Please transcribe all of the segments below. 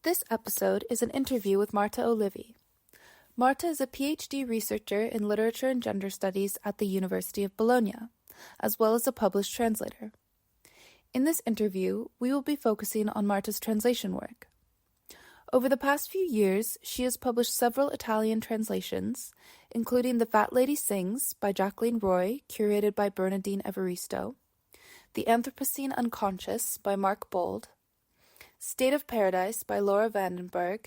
This episode is an interview with Marta Olivi. Marta is a PhD researcher in literature and gender studies at the University of Bologna, as well as a published translator. In this interview, we will be focusing on Marta's translation work. Over the past few years, she has published several Italian translations, including The Fat Lady Sings by Jacqueline Roy, curated by Bernardine Evaristo, The Anthropocene Unconscious by Mark Bould, State of Paradise by Laura Vandenberg,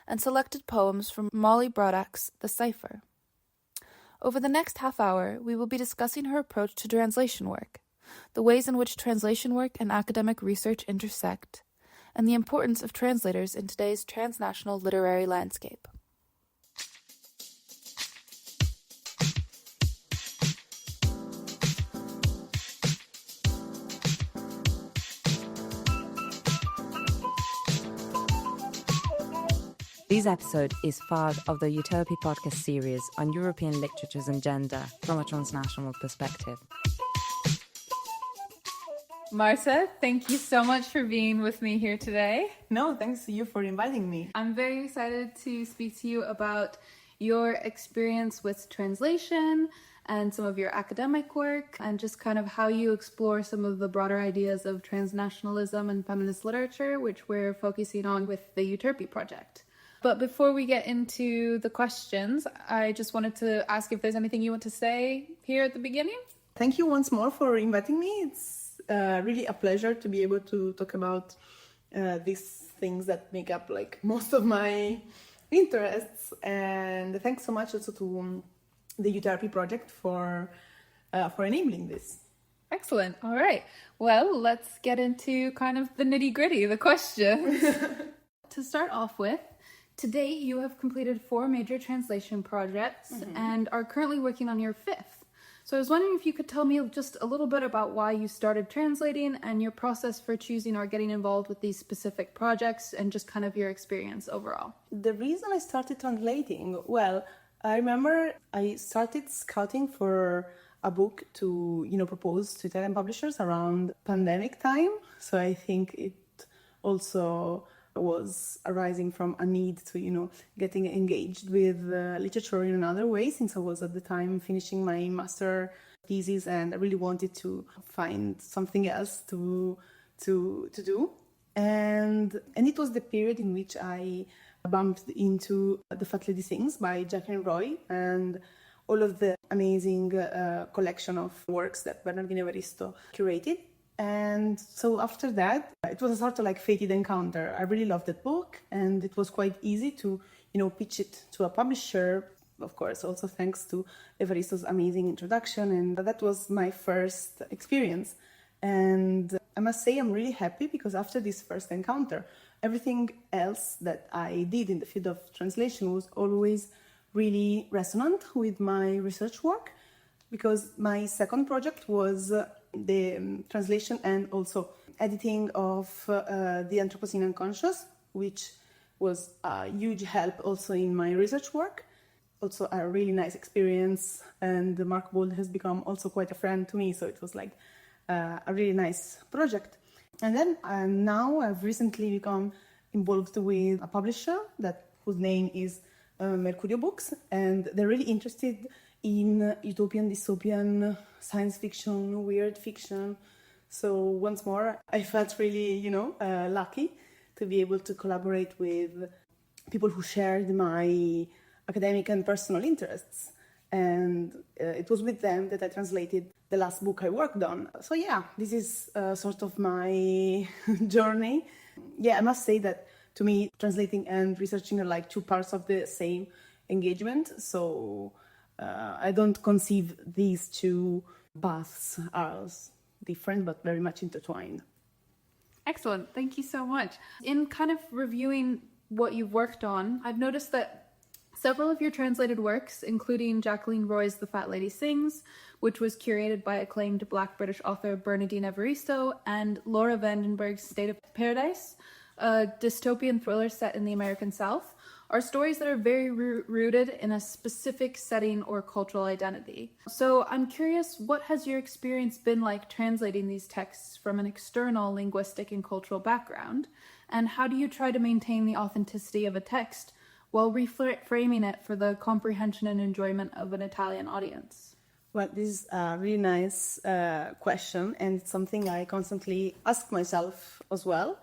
and selected poems from Molly Brodak's The Cipher. Over the next half hour, we will be discussing her approach to translation work, the ways in which translation work and academic research intersect, and the importance of translators in today's transnational literary landscape. This episode is part of the Utopia podcast series on European literatures and gender from a transnational perspective. Marta, thank you so much for being with me here today. No, thanks to you for inviting me. I'm very excited to speak to you about your experience with translation and some of your academic work and just kind of how you explore some of the broader ideas of transnationalism and feminist literature, which we're focusing on with the Utopia project. But before we get into the questions, I just wanted to ask if there's anything you want to say here at the beginning. Thank you once more for inviting me. It's really a pleasure to be able to talk about these things that make up like most of my interests. And thanks so much also to the Utopia project for enabling this. Excellent. All right. Well, let's get into kind of the nitty-gritty, the questions. To start off with, to date, you have completed 4 major translation projects and are currently working on your 5th. So I was wondering if you could tell me just a little bit about why you started translating and your process for choosing or getting involved with these specific projects and just kind of your experience overall. The reason I started translating, well, I remember I started scouting for a book to, propose to Italian publishers around pandemic time. So I think it also was arising from a need to, getting engaged with literature in another way, since I was at the time finishing my master thesis and I really wanted to find something else to do. And it was the period in which I bumped into The Fat Lady Sings by Jacqueline Roy and all of the amazing collection of works that Bernardine Evaristo curated. And so after that, it was a sort of like fated encounter. I really loved that book and it was quite easy to, pitch it to a publisher. Of course, also thanks to Evaristo's amazing introduction. And that was my first experience. And I must say I'm really happy because after this first encounter, everything else that I did in the field of translation was always really resonant with my research work, because my second project was the translation and also editing of the Anthropocene Unconscious, which was a huge help also in my research work. Also a really nice experience, and Mark Bould has become also quite a friend to me, so it was like a really nice project. And then now I've recently become involved with a publisher whose name is Mercurio Books, and they're really interested in utopian, dystopian, science fiction, weird fiction. So once more, I felt really, lucky to be able to collaborate with people who shared my academic and personal interests. And it was with them that I translated the last book I worked on. So yeah, this is sort of my journey. Yeah, I must say that to me, translating and researching are like 2 parts of the same engagement. So I don't conceive these 2 paths as different, but very much intertwined. Excellent. Thank you so much. In kind of reviewing what you've worked on, I've noticed that several of your translated works, including Jacqueline Roy's The Fat Lady Sings, which was curated by acclaimed Black British author Bernardine Evaristo, and Laura Vandenberg's State of Paradise, a dystopian thriller set in the American South, are stories that are very rooted in a specific setting or cultural identity. So I'm curious, what has your experience been like translating these texts from an external linguistic and cultural background? And how do you try to maintain the authenticity of a text while reframing it for the comprehension and enjoyment of an Italian audience? Well, this is a really nice question, and it's something I constantly ask myself as well.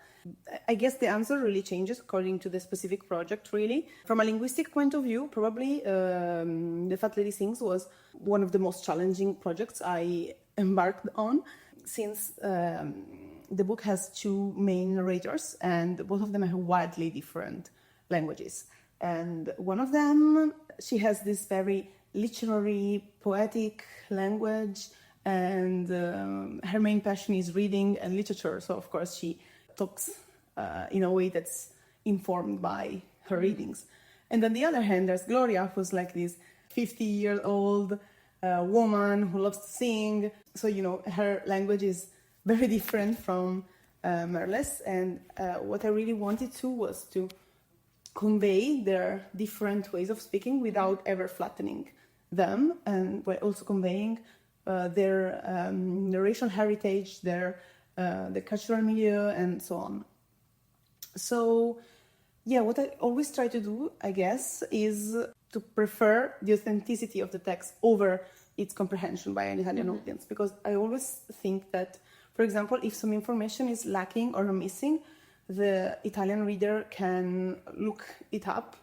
I guess the answer really changes according to the specific project, really. From a linguistic point of view, probably The Fat Lady Sings was one of the most challenging projects I embarked on, since the book has two main narrators, and both of them have wildly different languages. And one of them, she has this very literary, poetic language, and her main passion is reading and literature. So, of course, she talks in a way that's informed by her readings. And on the other hand, there's Gloria, who's like this 50-year-old woman who loves to sing. So, her language is very different from Merle's. And what I really wanted to was to convey their different ways of speaking without ever flattening them, and while also conveying their racial heritage, their the cultural milieu, and so on. So, yeah, what I always try to do, I guess, is to prefer the authenticity of the text over its comprehension by an Italian audience, because I always think that, for example, if some information is lacking or missing, the Italian reader can look it up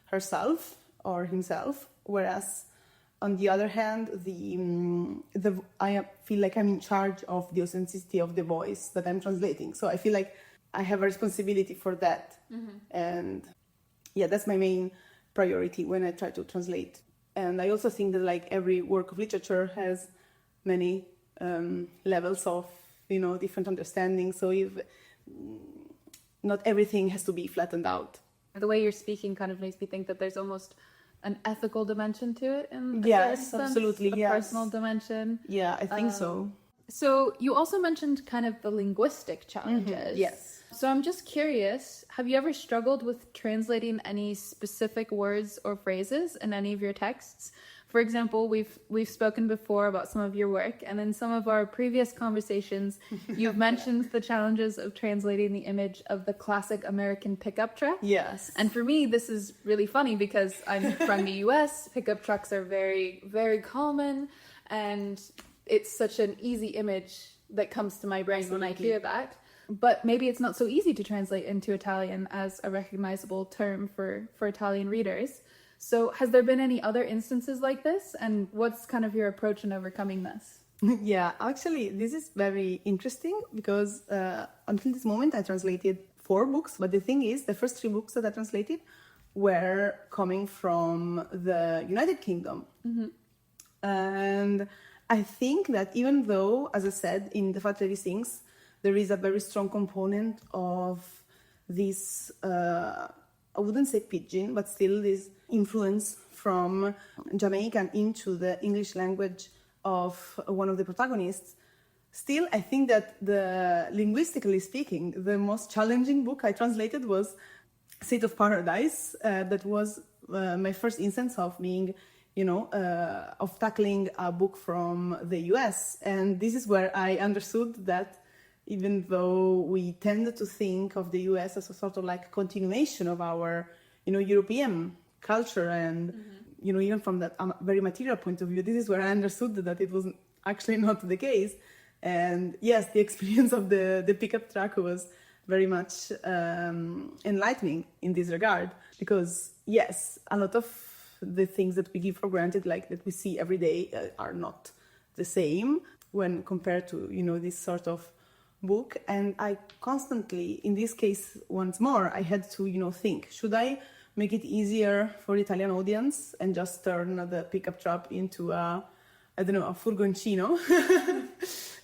herself or himself, whereas on the other hand, I feel like I'm in charge of the authenticity of the voice that I'm translating. So I feel like I have a responsibility for that. And yeah, that's my main priority when I try to translate. And I also think that like every work of literature has many levels of, different understanding. So if not everything has to be flattened out. The way you're speaking kind of makes me think that there's almost an ethical dimension to it in yes, absolutely, a personal dimension. Yeah, I think so. So you also mentioned kind of the linguistic challenges. Yes. So I'm just curious, have you ever struggled with translating any specific words or phrases in any of your texts? For example, we've spoken before about some of your work, and in some of our previous conversations, you've mentioned the challenges of translating the image of the classic American pickup truck. Yes. And for me, this is really funny because I'm from the US. Pickup trucks are very, very common, and it's such an easy image that comes to my brain when I hear that. But maybe it's not so easy to translate into Italian as a recognizable term for Italian readers. So has there been any other instances like this? And what's kind of your approach in overcoming this? Yeah, actually, this is very interesting because until this moment I translated 4 books. But the thing is, the first 3 books that I translated were coming from the United Kingdom. And I think that even though, as I said, in The Fat Lady Sings, there is a very strong component of this, I wouldn't say pidgin, but still this influence from Jamaican into the English language of one of the protagonists. Still, I think that linguistically speaking, the most challenging book I translated was State of Paradise. That was my first instance of being, of tackling a book from the US. And this is where I understood that even though we tend to think of the US as a sort of like continuation of our, European culture and, even from that very material point of view, this is where I understood that it was actually not the case. And yes, the experience of the pickup truck was very much enlightening in this regard, because yes, a lot of the things that we give for granted, like that we see every day, are not the same when compared to, this sort of book. And I constantly, in this case, once more, I had to, think, should I make it easier for the Italian audience and just turn the pickup truck into a furgoncino?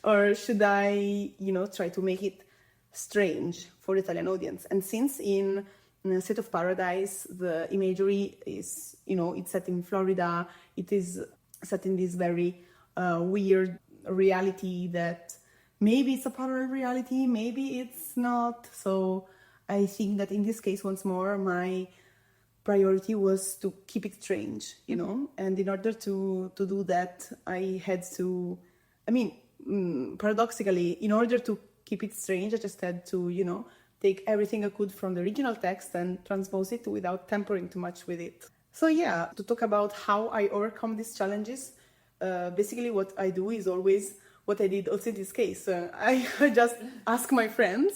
Or should I, try to make it strange for the Italian audience? And since in State of Paradise, the imagery is, it's set in Florida, it is set in this very weird reality that maybe it's a parallel reality, maybe it's not. So I think that in this case, once more, my priority was to keep it strange, and in order to do that, I had to, paradoxically, in order to keep it strange, I just had to, take everything I could from the original text and transpose it without tampering too much with it. So yeah, to talk about how I overcome these challenges, basically what I do is always what I did also in this case. I just ask my friends.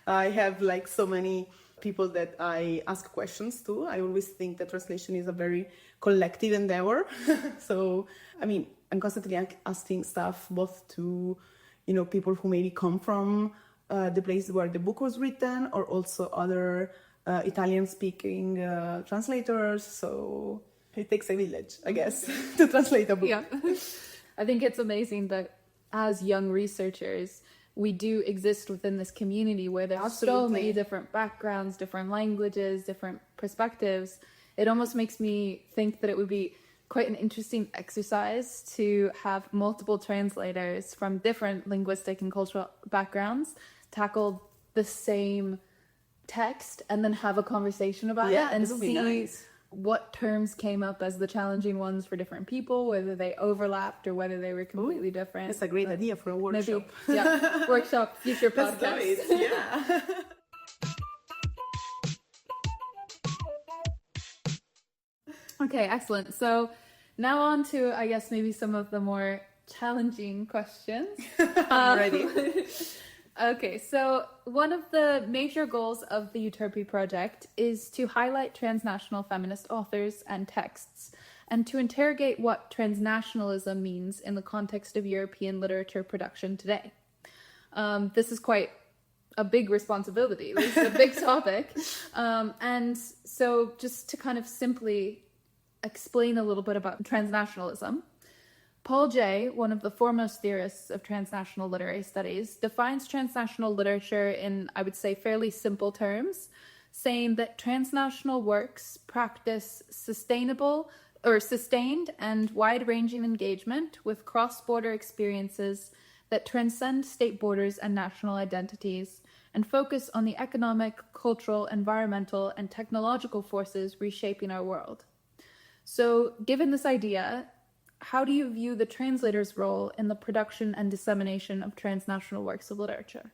I have like so many people that I ask questions to. I always think that translation is a very collective endeavor. So, I mean, I'm constantly asking stuff both to, people who maybe come from the place where the book was written, or also other Italian-speaking translators. So it takes a village, I guess, to translate a book. Yeah. I think it's amazing that as young researchers, we do exist within this community where there's so many different backgrounds, different languages, different perspectives. It almost makes me think that it would be quite an interesting exercise to have multiple translators from different linguistic and cultural backgrounds tackle the same text and then have a conversation about it and see what terms came up as the challenging ones for different people, whether they overlapped or whether they were completely different. That's a great idea for a workshop. Maybe, workshop, future podcast. Let's do it. Yeah. Okay, excellent. So now on to, I guess, maybe some of the more challenging questions. I'm ready. Okay, so one of the major goals of the Euterpe project is to highlight transnational feminist authors and texts, and to interrogate what transnationalism means in the context of European literature production today. This is quite a big responsibility. This is a big topic. And so just to kind of simply explain a little bit about transnationalism, Paul Jay, one of the foremost theorists of transnational literary studies, defines transnational literature in, I would say, fairly simple terms, saying that transnational works practice sustained and wide-ranging engagement with cross-border experiences that transcend state borders and national identities, and focus on the economic, cultural, environmental, and technological forces reshaping our world. So, given this idea, how do you view the translator's role in the production and dissemination of transnational works of literature?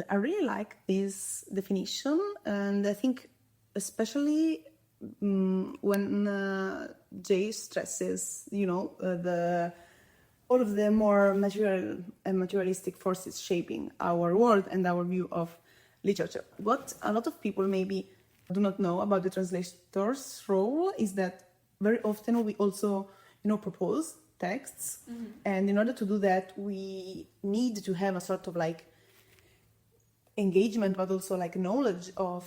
I really like this definition, and I think especially when Jay stresses, all of the more material and materialistic forces shaping our world and our view of literature. What a lot of people maybe do not know about the translator's role is that very often we also propose texts. Mm-hmm. And in order to do that, we need to have a sort of like engagement, but also like knowledge of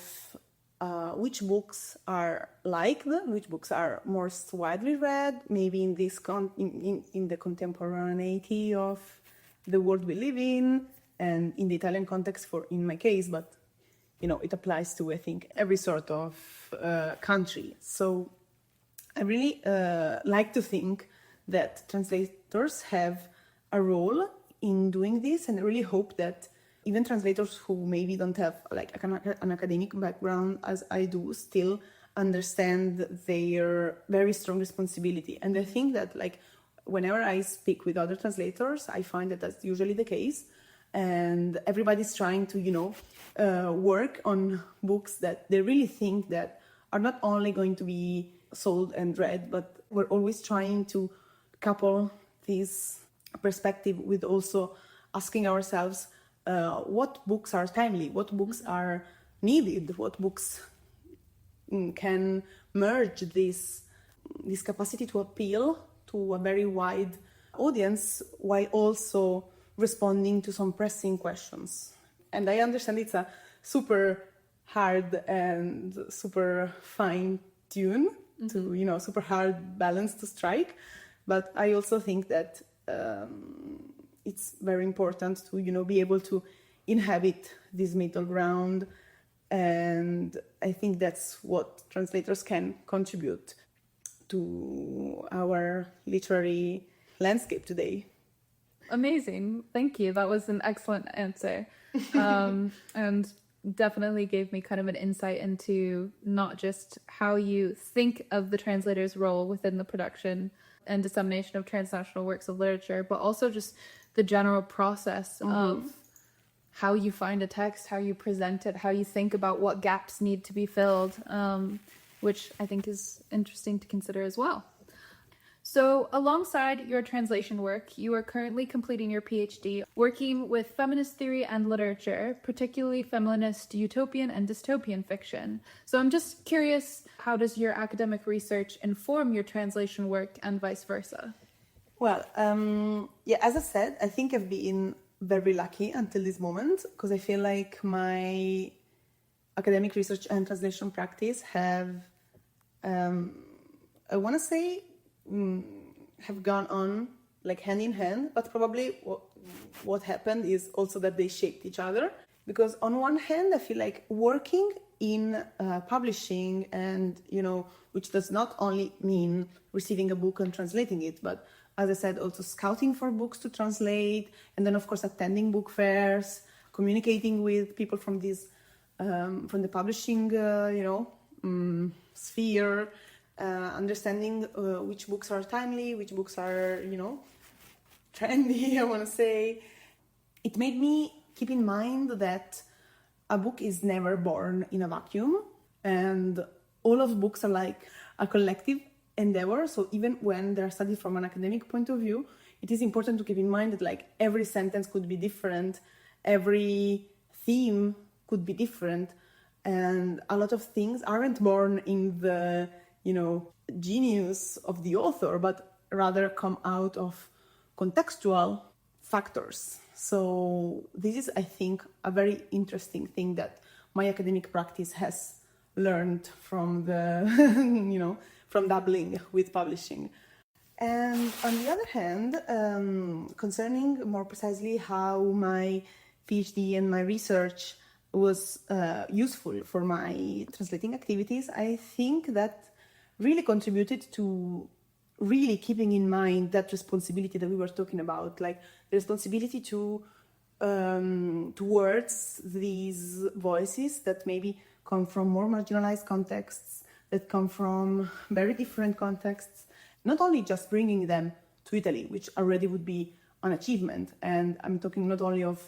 which books are liked, which books are most widely read, maybe in this in the contemporaneity of the world we live in, and in the Italian context in my case, but it applies to, I think, every sort of country. So I really like to think that translators have a role in doing this, and I really hope that even translators who maybe don't have like an academic background as I do still understand their very strong responsibility. And I think that like whenever I speak with other translators, I find that that's usually the case, and everybody's trying to work on books that they really think that are not only going to be sold and read, but we're always trying to couple this perspective with also asking ourselves what books are timely, what books are needed, what books can merge this capacity to appeal to a very wide audience while also responding to some pressing questions. And I understand it's a super hard and super fine tune to, super hard balance to strike. But I also think that it's very important to, be able to inhabit this middle ground. And I think that's what translators can contribute to our literary landscape today. Amazing. Thank you. That was an excellent answer. And definitely gave me kind of an insight into not just how you think of the translator's role within the production and dissemination of transnational works of literature, but also just the general process of how you find a text, how you present it, how you think about what gaps need to be filled, which I think is interesting to consider as well. So alongside your translation work, you are currently completing your PhD working with feminist theory and literature, particularly feminist utopian and dystopian fiction. So I'm just curious, how does your academic research inform your translation work and vice versa? Well, as I said, I think I've been very lucky until this moment, because I feel like my academic research and translation practice have, I want to say, have gone on like hand in hand, but probably what happened is also that they shaped each other. Because on one hand, I feel like working in publishing, and which does not only mean receiving a book and translating it, but as I said, also scouting for books to translate, and then of course attending book fairs, communicating with people from this from the publishing sphere. Understanding which books are timely, which books are, trendy, I want to say. It made me keep in mind that a book is never born in a vacuum, and all of books are like a collective endeavor. So even when they're studied from an academic point of view, it is important to keep in mind that like every sentence could be different, every theme could be different, and a lot of things aren't born in the genius of the author, but rather come out of contextual factors. So this is, I think, a very interesting thing that my academic practice has learned from the, from dabbling with publishing. And on the other hand, concerning more precisely how my PhD and my research was useful for my translating activities, I think that really contributed to really keeping in mind that responsibility that we were talking about, like the responsibility to towards these voices that maybe come from more marginalized contexts, that come from very different contexts, not only just bringing them to Italy, which already would be an achievement. And I'm talking not only of,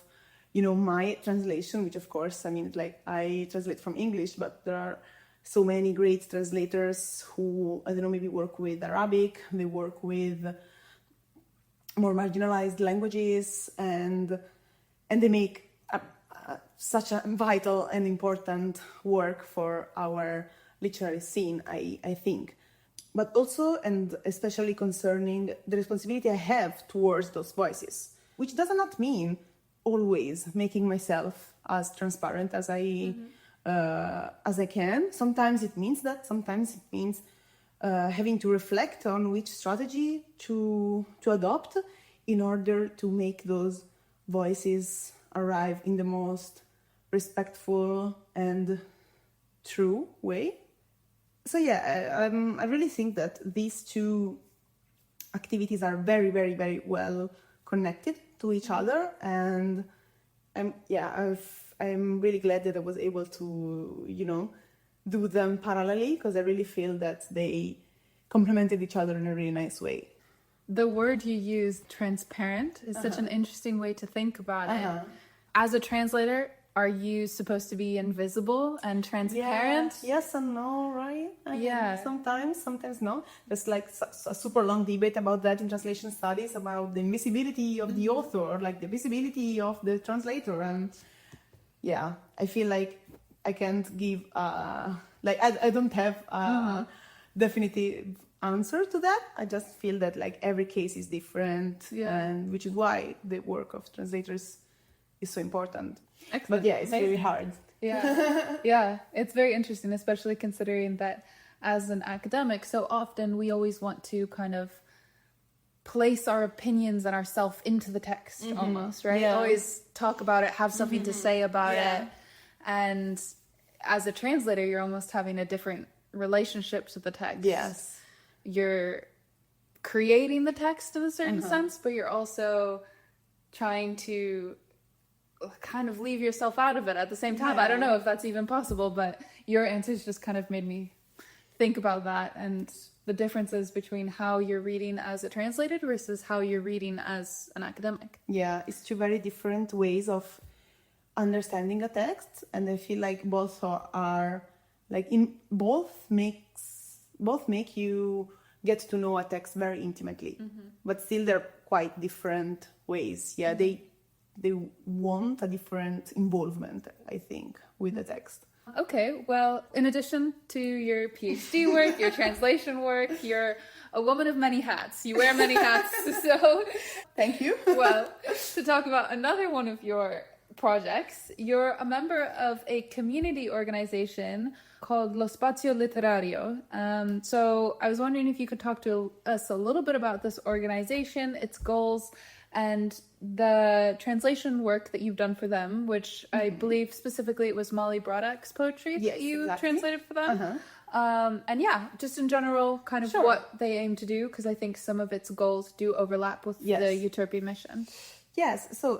my translation, which of course, I translate from English, but there are so many great translators who, maybe work with Arabic, they work with more marginalized languages, and they make such a vital and important work for our literary scene, I think. But also, and especially concerning the responsibility I have towards those voices, which does not mean always making myself as transparent as I can. Sometimes it means that. Sometimes it means having to reflect on which strategy to adopt in order to make those voices arrive in the most respectful and true way. So I really think that these two activities are very, very, very well connected to each other, and I'm really glad that I was able to, do them parallelly, because I really feel that they complemented each other in a really nice way. The word you use, transparent, is such an interesting way to think about it. As a translator, are you supposed to be invisible and transparent? Yes and no, right? Sometimes no. There's like a super long debate about that in translation studies, about the invisibility of the author, like the visibility of the translator. And I feel like I can't give I don't have a definitive answer to that. I just feel that like every case is different, and which is why the work of translators is so important. Excellent. But it's very hard. It's very interesting, especially considering that as an academic, so often we always want to kind of place our opinions and ourselves into the text almost, right? Always talk about it, have something to say about it. And as a translator, you're almost having a different relationship to the text. Yes. You're creating the text in a certain sense, but you're also trying to kind of leave yourself out of it at the same time. I don't know if that's even possible, but your answers just kind of made me think about that and the differences between how you're reading as a translated versus how you're reading as an academic. Yeah, it's two very different ways of understanding a text, and I feel like both are like in both make you get to know a text very intimately, but still they're quite different ways. Yeah, they want a different involvement, I think, with the text. Okay, well, in addition to your PhD work, your translation work, you're a woman of many hats. You wear many hats, so... Thank you. Well, to talk about another one of your projects, you're a member of a community organization called Lo Spazio Letterario. So I was wondering if you could talk to us a little bit about this organization, its goals, and the translation work that you've done for them, which I believe specifically it was Molly Brodak's poetry that you translated for them. And yeah, just in general, kind of what they aim to do, because I think some of its goals do overlap with the Utopia mission. Yes, so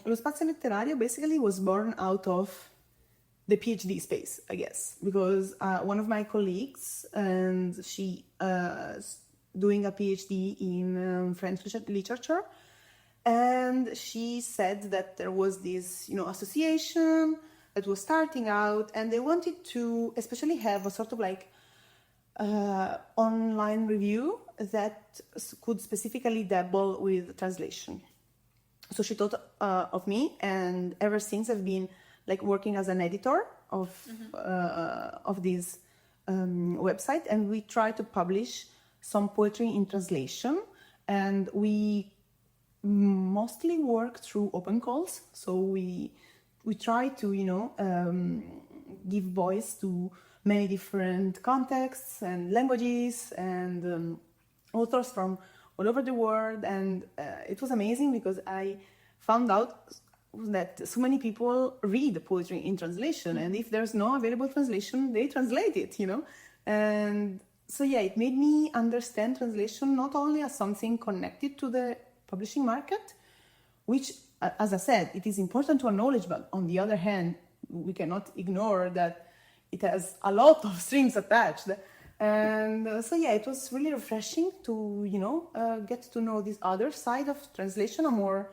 Lo Spazio Letterario basically was born out of the PhD space, I guess, because one of my colleagues, and she doing a PhD in French literature, and she said that there was this, association that was starting out, and they wanted to especially have a sort of like online review that could specifically dabble with translation. So she thought of me, and ever since I've been like working as an editor of this website, and we try to publish some poetry in translation, and we mostly work through open calls. So we try to give voice to many different contexts and languages and authors from all over the world, and it was amazing because I found out that so many people read poetry in translation, and if there's no available translation, they translate it, and so yeah, it made me understand translation not only as something connected to the publishing market, which, as I said, it is important to acknowledge, but on the other hand, we cannot ignore that it has a lot of strings attached. And so yeah, it was really refreshing to get to know this other side of translation, a more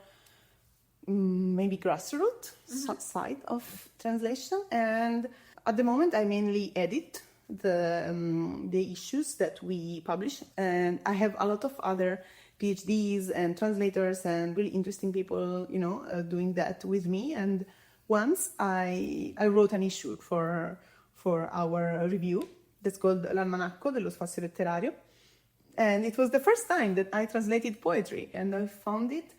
maybe grassroots side of translation. And at the moment I mainly edit the issues that we publish, and I have a lot of other PhDs and translators and really interesting people doing that with me. And once I wrote an issue for our review that's called L'Almanacco dello Spazio Letterario, and it was the first time that I translated poetry, and I found it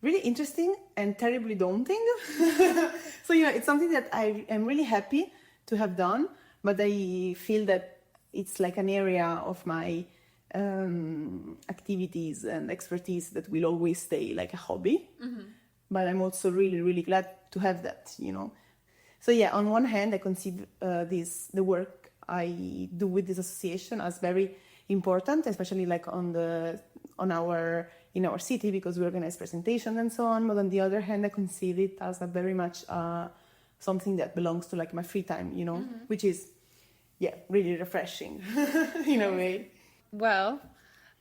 really interesting and terribly daunting. So it's something that I am really happy to have done, but I feel that it's like an area of my activities and expertise that will always stay like a hobby. But I'm also really, really glad to have that. So yeah, on one hand, I conceive the work I do with this association as very important, especially like in our city, because we organize presentations and so on. But on the other hand, I conceive it as a very much something that belongs to like my free time, which is really refreshing in a way. Well,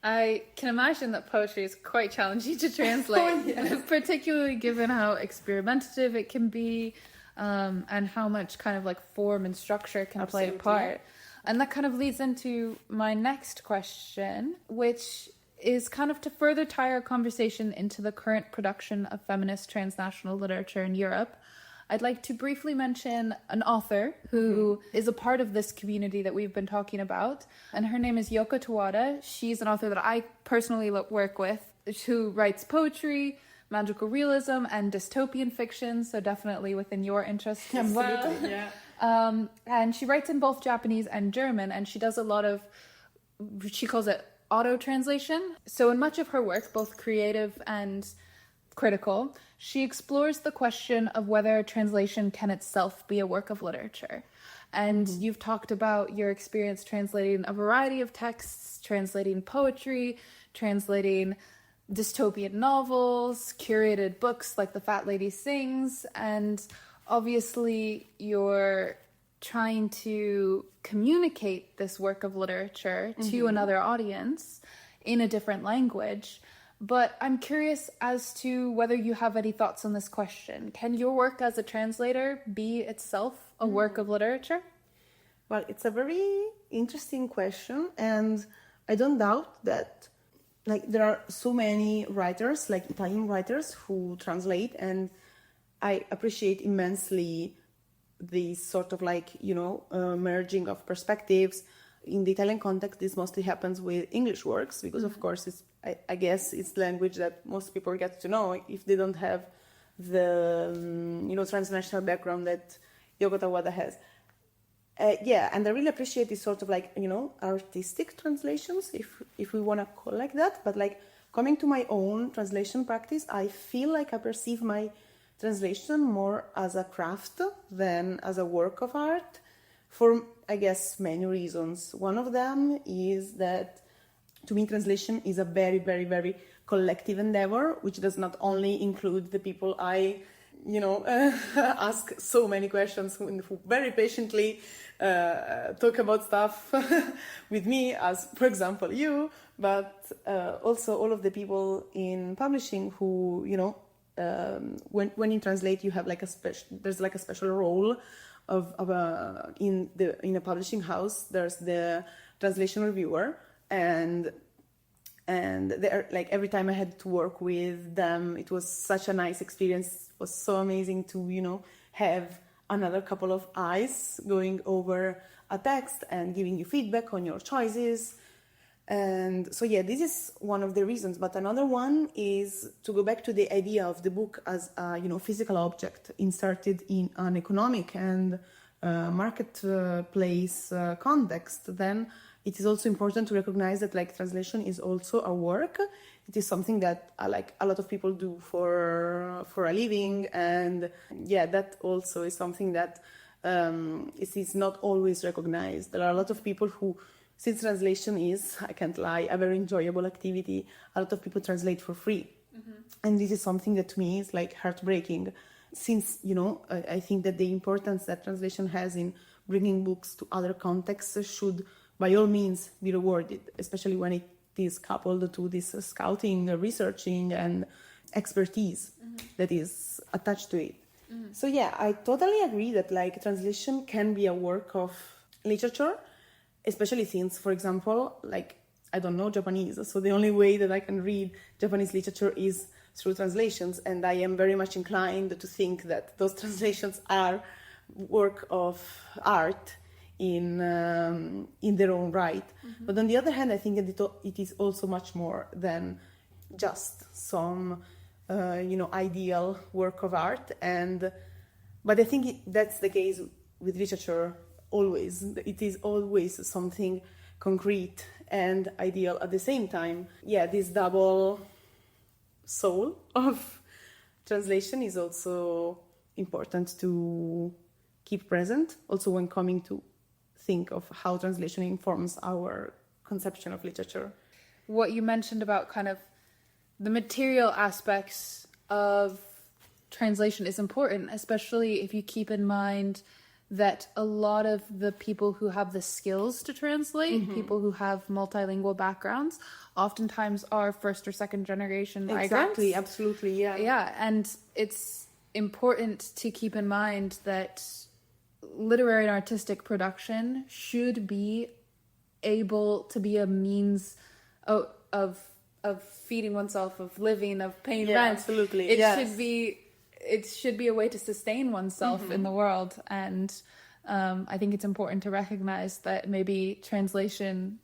I can imagine that poetry is quite challenging to translate, particularly given how experimentative it can be, and how much kind of like form and structure can play a part. And that kind of leads into my next question, which is kind of to further tie our conversation into the current production of feminist transnational literature in Europe. I'd like to briefly mention an author who is a part of this community that we've been talking about, and her name is Yoko Tawada. She's an author that I personally work with, who writes poetry, magical realism, and dystopian fiction, so definitely within your interests as well. And she writes in both Japanese and German, and she does a lot of, she calls it auto-translation. So in much of her work, both creative and critical, she explores the question of whether translation can itself be a work of literature. And you've talked about your experience translating a variety of texts, translating poetry, translating dystopian novels, curated books like The Fat Lady Sings, and obviously you're trying to communicate this work of literature to another audience in a different language. But I'm curious as to whether you have any thoughts on this question. Can your work as a translator be itself a work of literature? Well, it's a very interesting question, and I don't doubt that there are so many writers, like Italian writers, who translate, and I appreciate immensely this sort of merging of perspectives. In the Italian context, this mostly happens with English works because, of course, I guess it's the language that most people get to know if they don't have the transnational background that Yoko Tawada has. And I really appreciate this sort of artistic translations, if we want to call it like that. But coming to my own translation practice, I feel like I perceive my translation more as a craft than as a work of art, for, I guess, many reasons. One of them is that, to me, translation is a very, very, very collective endeavor, which does not only include the people I, ask so many questions, who very patiently talk about stuff with me, as, for example, you, but also all of the people in publishing who, when you translate, you have there's a special role in a publishing house. There's the translation reviewer, and they're every time I had to work with them, it was such a nice experience. It was so amazing to have another couple of eyes going over a text and giving you feedback on your choices. And so this is one of the reasons. But another one is to go back to the idea of the book as a physical object inserted in an economic and marketplace context. Then it is also important to recognize that translation is also a work. It is something that a lot of people do for a living, and that also is something that it is not always recognized. There are a lot of people who, since translation is, I can't lie, a very enjoyable activity, a lot of people translate for free. And this is something that to me is heartbreaking, since, I think that the importance that translation has in bringing books to other contexts should, by all means, be rewarded, especially when it is coupled to this scouting, researching, and expertise that is attached to it. So I totally agree that translation can be a work of literature, especially since, for example, I don't know Japanese, so the only way that I can read Japanese literature is through translations, and I am very much inclined to think that those translations are work of art in their own right. But on the other hand, I think that it is also much more than just some ideal work of art. But I think that's the case with literature always. It is always something concrete and ideal at the same time. This double soul of translation is also important to keep present, also when coming to think of how translation informs our conception of literature. What you mentioned about kind of the material aspects of translation is important, especially if you keep in mind that a lot of the people who have the skills to translate, people who have multilingual backgrounds, oftentimes are first or second generation migrants. Exactly, absolutely, Yeah, and it's important to keep in mind that literary and artistic production should be able to be a means of feeding oneself, of living, of paying rent. Absolutely. It should be a way to sustain oneself in the world, and I think it's important to recognize that maybe translation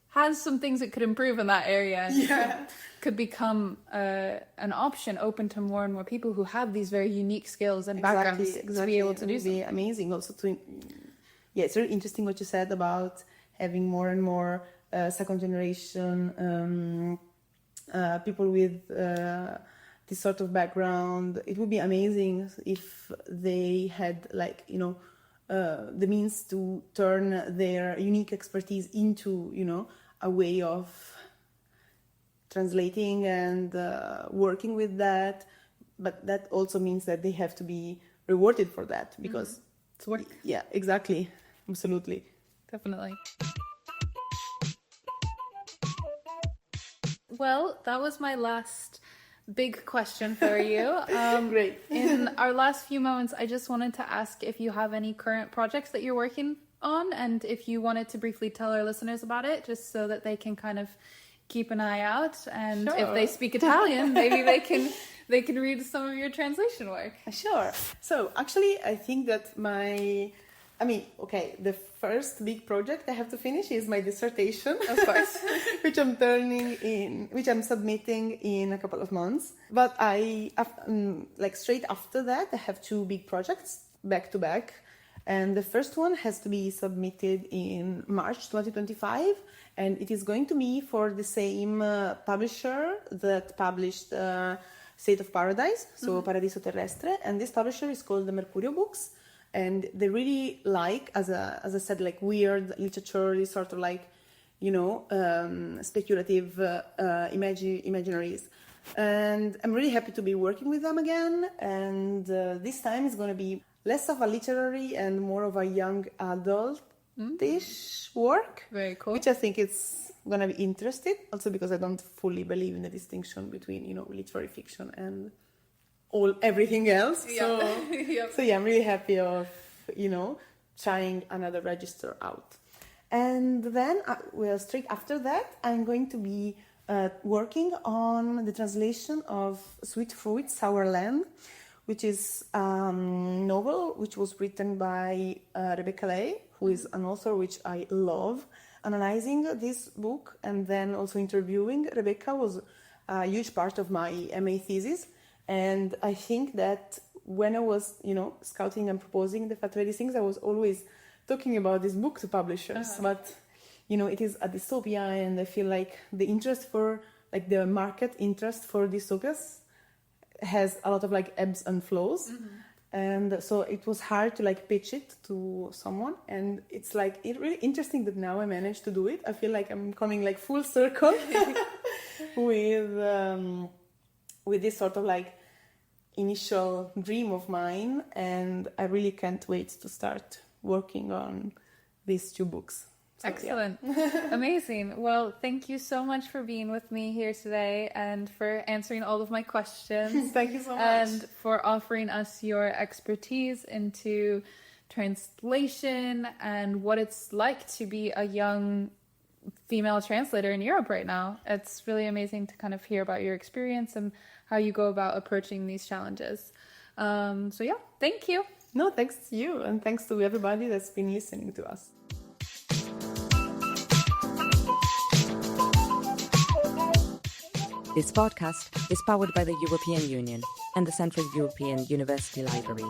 has some things it could improve in that area, and could become an option open to more and more people who have these very unique skills and backgrounds to be able to do so. It would be amazing also to... it's really interesting what you said about having more and more second generation people with this sort of background. It would be amazing if they had the means to turn their unique expertise into a way of translating and working with that. But that also means that they have to be rewarded for that, because it's work. Yeah, exactly, absolutely, definitely. Well, that was my last big question for you. Great. In our last few moments, I just wanted to ask if you have any current projects that you're working on, and if you wanted to briefly tell our listeners about it, just so that they can kind of keep an eye out. And Sure. if they speak Italian, maybe they can read some of your translation work. Sure. So actually, I think that the first big project I have to finish is my dissertation, of course, which I'm submitting in a couple of months. But straight after that, I have two big projects back to back. And the first one has to be submitted in March 2025. And it is going to be for the same publisher that published State of Paradise, so Paradiso Terrestre. And this publisher is called the Mercurio Books. And they really like, as I said, like weird literature, this sort of like, speculative imaginaries. And I'm really happy to be working with them again. And this time it's going to be less of a literary and more of a young adult-ish work. Very cool. Which I think it's going to be interesting. Also because I don't fully believe in the distinction between, literary fiction and everything else. Yeah. So I'm really happy of, trying another register out. And then, straight after that, I'm going to be working on the translation of Sweet Fruit, Sour Land, which is a novel which was written by Rebecca Lay, who is an author which I love. Analyzing this book and then also interviewing Rebecca was a huge part of my MA thesis. And I think that when I was, scouting and proposing the Fat Lady Things, I was always talking about this book to publishers. But, it is a dystopia, and I feel like the interest for, the market interest for dystopias has a lot of, ebbs and flows. And so it was hard to, pitch it to someone. And it's, it's really interesting that now I managed to do it. I feel like I'm coming, full circle with this sort of initial dream of mine, and I really can't wait to start working on these two books. So, excellent. Yeah. Amazing. Well, thank you so much for being with me here today and for answering all of my questions. Thank you so much. And for offering us your expertise into translation and what it's like to be a young female translator in Europe right now. It's really amazing to kind of hear about your experience and how you go about approaching these challenges. Thank you. No, thanks to you, and thanks to everybody that's been listening to us. This podcast is powered by the European Union and the Central European University Library.